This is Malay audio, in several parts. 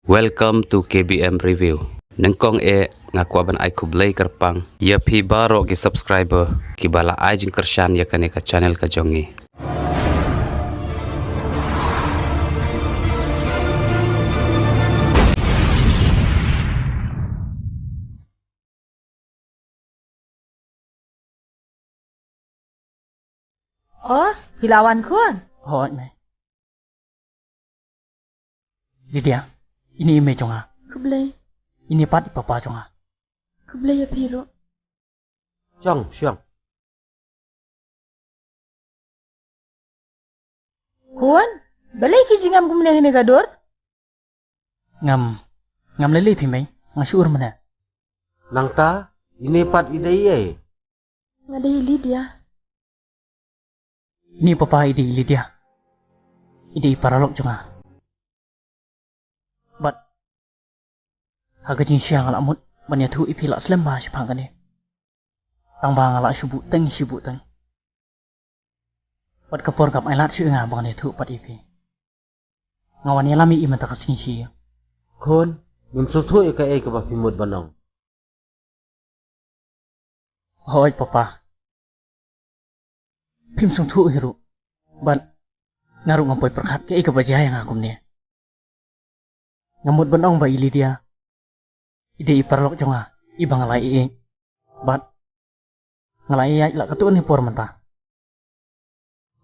Welcome to KBM Review. Nengkong ngakwaban ay kublay kerpang. Ya pi baro ki subscriber ki bala ay jing kersyan ya kane ka channel ka jongi. Oh, hilawan kuan. Hỏi mày. Lydia, ini ime chonga. Kublay, Ini pat papa chonga. kublay ya piro. Siang. Kuan, balay ki jingam kumne hine gador. Ngam lele pi mày, ngasur mana. Nang ta, ini pat ideye. Ngada hili dia. Ini papa idi Lydia. Idi paralok chonga. But haga jing siang ala mut banya thu ipi la slem ba shpang kane. Tang bang ala shubu teng. But kapor kap ai lat shu nga bang ne thu pat ipi. Ngawan ya lami iman ta kasing shi. Kon, mim suthu ka ka ba pimut banong. Hoi papa. Pim sung thu hiru. But ngaru ngampoi perkhat ke ka bajaya nga kum ne. Ngamut banong ba ili dia. Ide iparlok jonga ibang ngalai ing. But ngalai ya la katun ni por manta.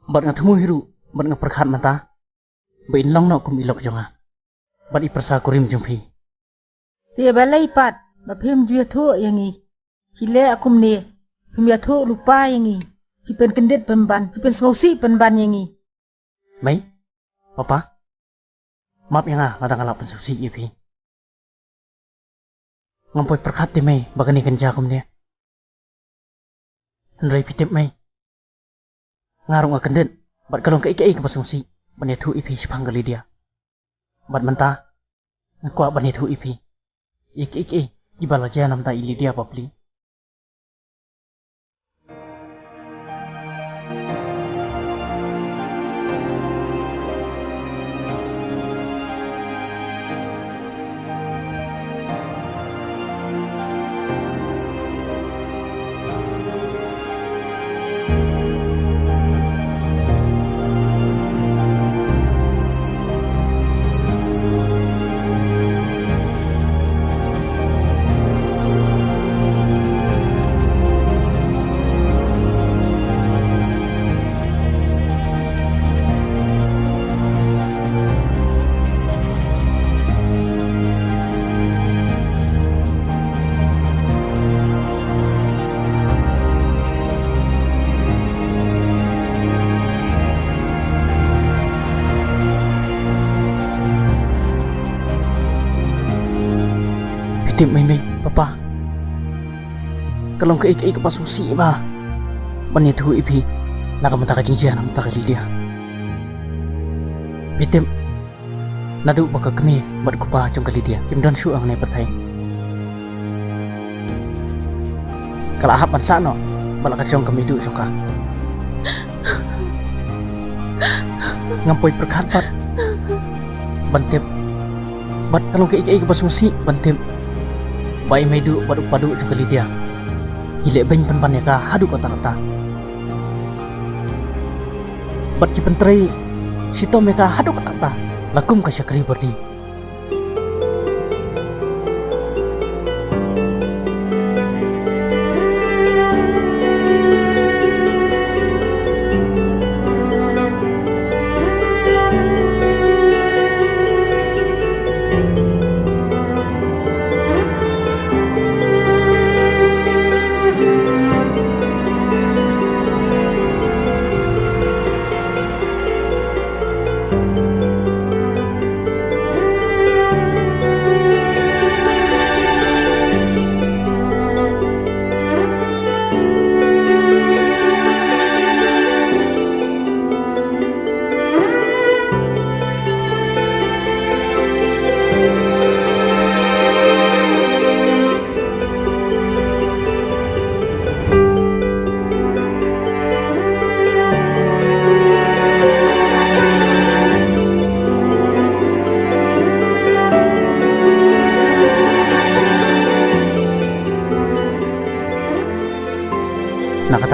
But ngatmu hiru, but ngaperkhat manta. Ba inlong no kum ilok jonga. But ipersa kurim jumpi. Dia balay pat, bapim juya thu yangi. Hile akum ne, pim ya thu lupa yangi. Hipen kendit penban, hipen skosi penban yangi. Mai, papa. Maaf ya nga ladang alap pensusi ipi. Ngampoi perkhat ti mai bagani kenja kum ne. Henry pitip mai. Ngarung akendit, bat kalong ke ke pasungsi, bani thu ipi sipanggali dia. Bat menta, ngakwa bani thu ipi. Ik ibala jaya nam ta ili dia papli. Tim mai papa. Kalong ke pasungsi ba. Bani thu ipi nakamata ka jinjian nam ta ka Lydia. Bitim nadu baka kami bat kupa jong ka Lydia. Kimdan shu ang ne patai. Kala hapan sano bala ka jong kami du jong ka. Ngampoi perkhat pat. Bantip bat kalong ke pasungsi bantip. Bai medu baru padu juga Lydia. Hile beng penpan ya ka hadu kata-kata. Bat ki pentrai sito meka hadu kata-kata. Lakum ka syakri berdi.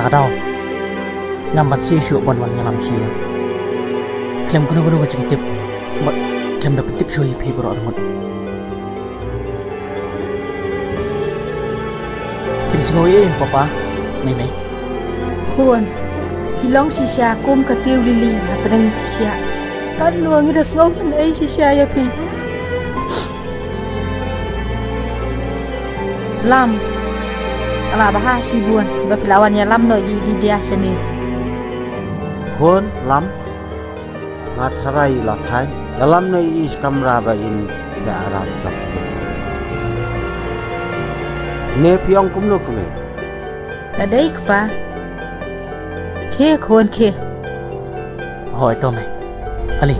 kadau ngambat si syuk bon wan ngalam kia klem kuno ka jengtip mat klem dapat tip syui pi bro armut pin sngoi papa mai Huan, hilong sisya kum katiu lili na padang sisya. Kan luang ida ngau sanai sisya ya pi. Lam, ala bahas si buan, bapilawannya lam no di dia seni. Hon lam ngatharai la thai dalam nei is kamra ba in da arab sak ne piong kumno kume Tadai kepa. Ke kuan ke. hỏi to mày Ali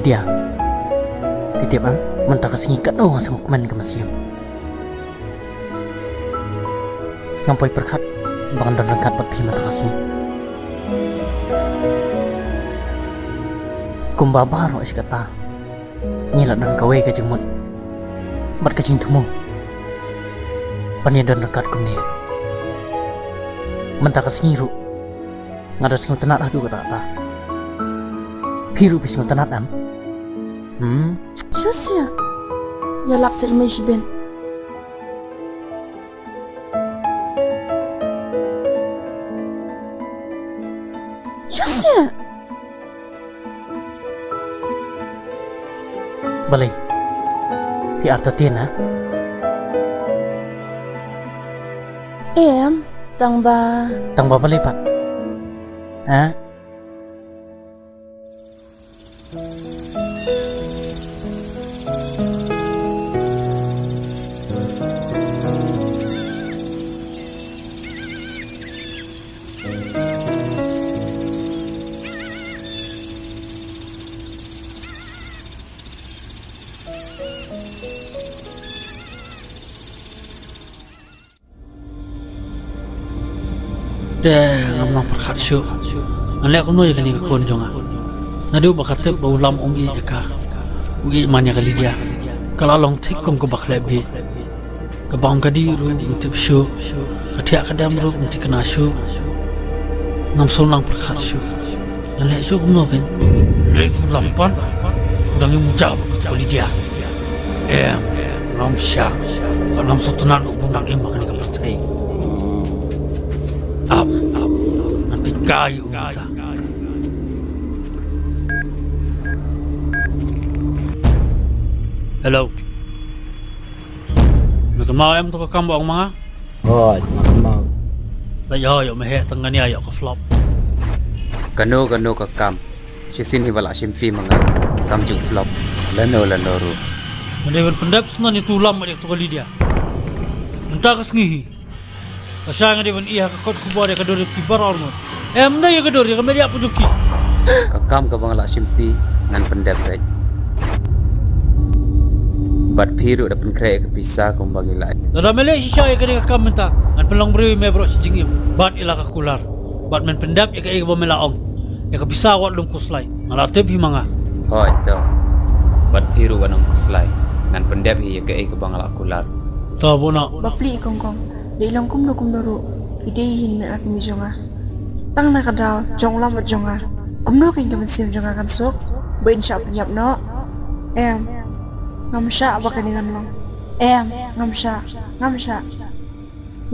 dia titip ang mentah kesingikat oh sama kuman ke masyam ngampoi perkat bangan dan rangkat papi mentah kesing kumba baro is kata ngilat dan kawe ke jemut mat kecing temu pania dan rangkat kumni mentah kesingiru ngada singu tenat adu kata kata piru bisingu tenat am Susya. Ya lak sa imay si Ben. Susya. Balay pi artatin ha Tang ba balay pat ha ngam perkat syu anle ko noy kani kon jonga nadu bakate baulam i eka ugi manya kali dia kala long thik kom ko bakle bi ka bang kadi ru tip syu kathia kadam ru ti kana syu ngam solang perkat syu anle syu ko no ken le fu lampan dangi mujab kali dia ngam sya ngam sotunan ubunang imba kani ka pertai nanti kayu kita. Hello. Mau em tu kam bong mga? hoi mau Bayo yo mehe tengani ayo ke flop. Kano ka kam sisin hiwala simpi mga kam jung flop lano ru Mendewan pendap senan itu lam adik tu kali dia. Entah kesngihi. Kasang dia ban iya kakot kubor ya kador kibar ormot. Na ya kador ya kameri apa juki. kakam ka bangala simpi ngan pendep rek bat phiru da penkre ke pisa kom bagi lai Dada mele sisya ya kene kakam menta. Ngan pelang beri me bro sijingim. Bat ila kakular. Bat men pendap ya ke ba melaong. Ya ke bisa wat lum kuslai. Ngalatep himanga. hoi to bat phiru wanong kuslai ngan pendep hi ke bangala kular Ta bona. Bapli kongkong. Di lang kum ru. Idehin na at mi jonga. Tang na kadaw jong lam at jonga. Kumno king kaman sim jonga kan sok. Bain siya penyap no. Ngam siya apa kaningan long. Ngam siya.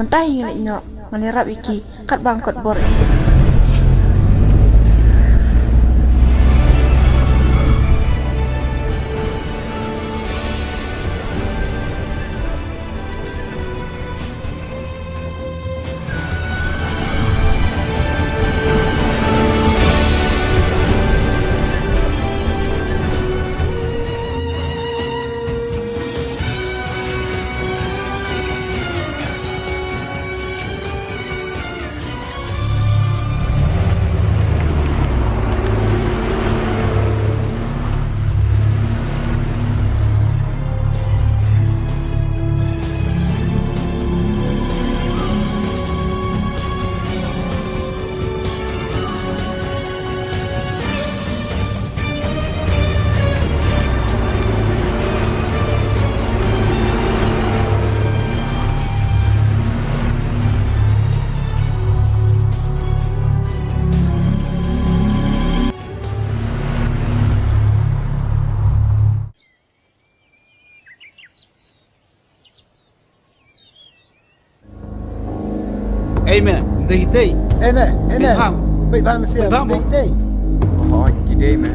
Mentahi ngin ino. Manirap iki kat bangkot bor. me, dei. Ene, Paham. Baik paham sia. Paham, Bu. Dei. Oh, gede me.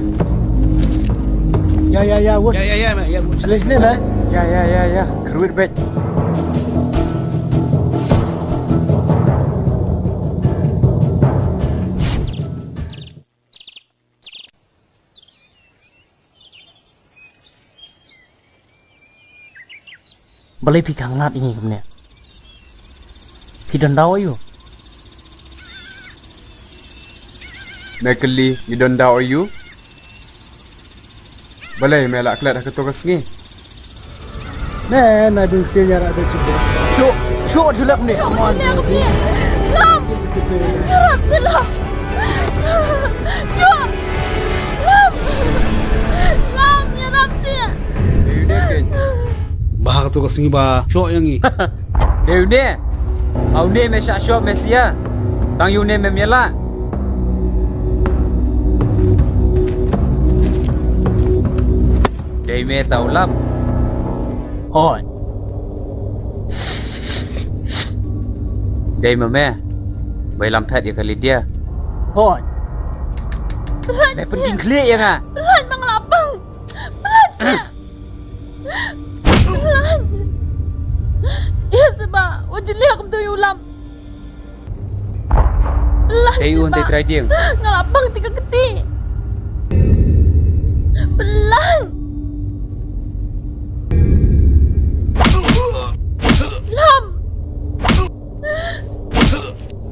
Ya, wut. Ya, me, ya. Alis ni me. Ya. Keruit bet. Balai pi kangat ini kumne. Pi dondao ayu. Mekeli ni donda oyu. Balai me lak kelat ketua kesngi. Ne, na du ke nyara de cukup. Syuk julak kumne. Lam! Nyerap si Lam! Syuk! Lam! Lam, nyerap si! Deune ken. Bah tu kasi ba, syok yang ni. Deune. Au ne me syak syok mesia. Bang yu ne me miela. Dei me tau lam. Hoi. Dei me. Bai lam phat ya kali dia. Hoi. Me penting klik yang ah. Pelan bang lapang! Pelan si! Pelan! Iya sebab, wajib lihat kem tu ulam. Pelan Dei un dei try dia. Ngalapang tiga ketik. Pelan! Lam!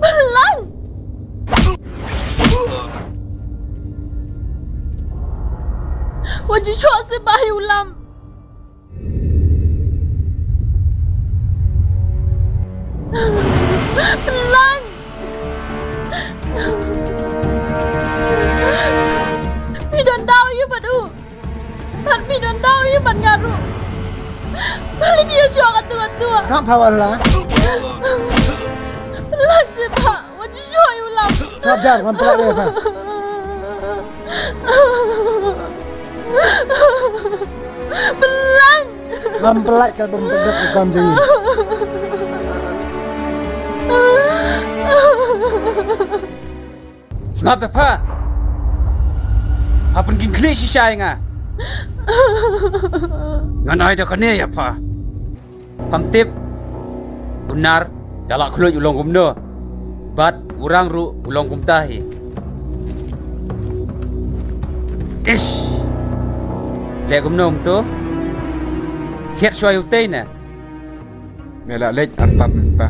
Pelan! Wajib cuak sebab ulam. Pelan! Midon daw you badu. Pat midon daw you ban ngaru. Balik dia cuak tua-tua. Sampai wala. Pelan sebab wajib cuak ulam. Sabjar kan pelak dia apa? Pelan! Mempelak ke bempedak ke kambing. Ngap ta pha. Apun kin klik si syai nga. Nganai da kane ya pha. Pangtip. Benar dalak khuluj ulong kumno. Bat urang ru ulong kumtahi. Ish. Le kumnom tu. Siat suai utai na. Mela lej arpap pa.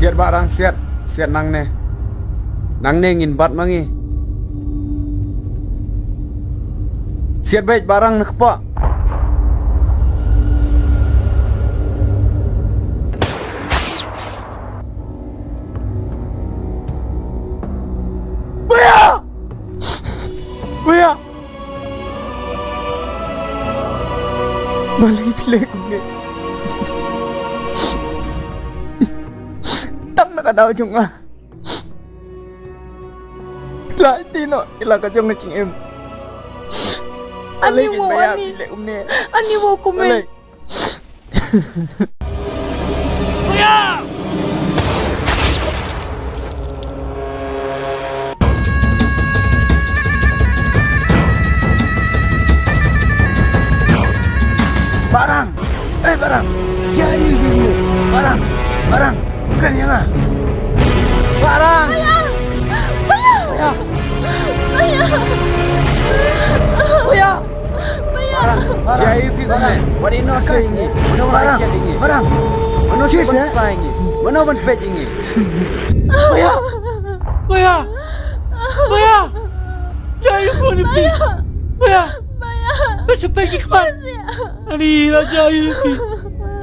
Siat barang siat nang ne ngin bat mangi siat baik barang nak pak Buya Balai pilih kumne Kadao chung ah. Lại tin nó là cái chung chị em. Anh yêu vô anh đi. Anh yêu vô cùng mình. Barang. Barang. Jai bimu. Barang. Bukan yang ah. Barang. Jai pi kumne. What in no say ni. Mana barang. Mana sih say ni. Mana ban fet ni. Baya. Jai pun ni pi. Baya. Macam pergi kan? Ani lah jai pi.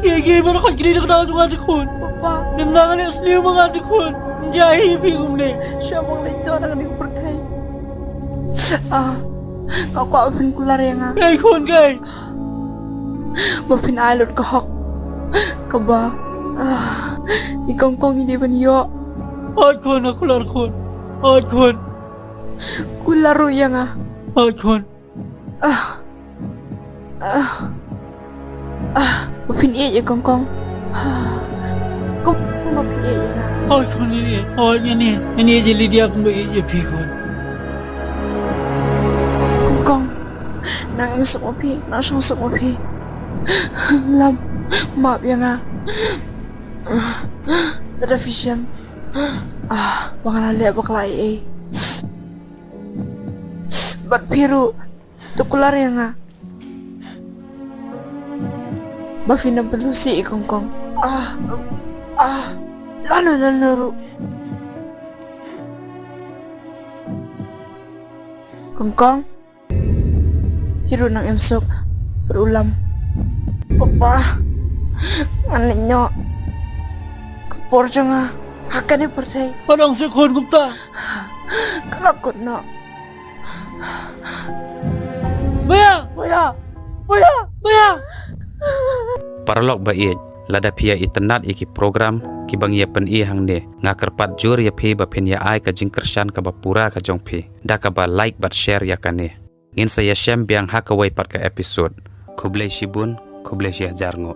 Gigi mana kau kini nak kenal dengan dekun? Nendang ni asli mga dekun. Jai pi kumne. Siya mong lito nang ni berkay. Kau kok pin kular yang ah. ไอ้คนไง Ba pin ai lut ka hok. Ka ba. Di kong ini ban yo. โอ้ยคนนะคุณลาคนโอ้ยคน Kular ru yang ah. โอ้ยคน Ba pin e ya kong. Kau ba pin e ya. โอ้ยคนนี่โอ้ยนี่จะลีเดียคุณไปอีกพี่คน Kong. Nang em sok pi, nang song sok pi. Lam. Maaf yang ah. Ada vision. Bakal lihat bakal ai. Bat piru. Tu kular yang ah. Ba pin na pensusi kong. Lalu. Kongkong, hiru nang emsok berulam. Papa, anaknya kepor jangan. Hakane percaya พระองค์สักคนกุปตา kelakut nak. ไม่อะไม่อะ Paralog ba i lada pia itenat iki program ki bang ye pen i hang ne nga kerpat jur ya phi ba phen ya ai ka jing kershan ka ba pura ka jong phi da ka ba like bat share ya ka ne ngin sa ya shem biang ha ka wai pat ka episode khublei shibun khublei shi hajar ngo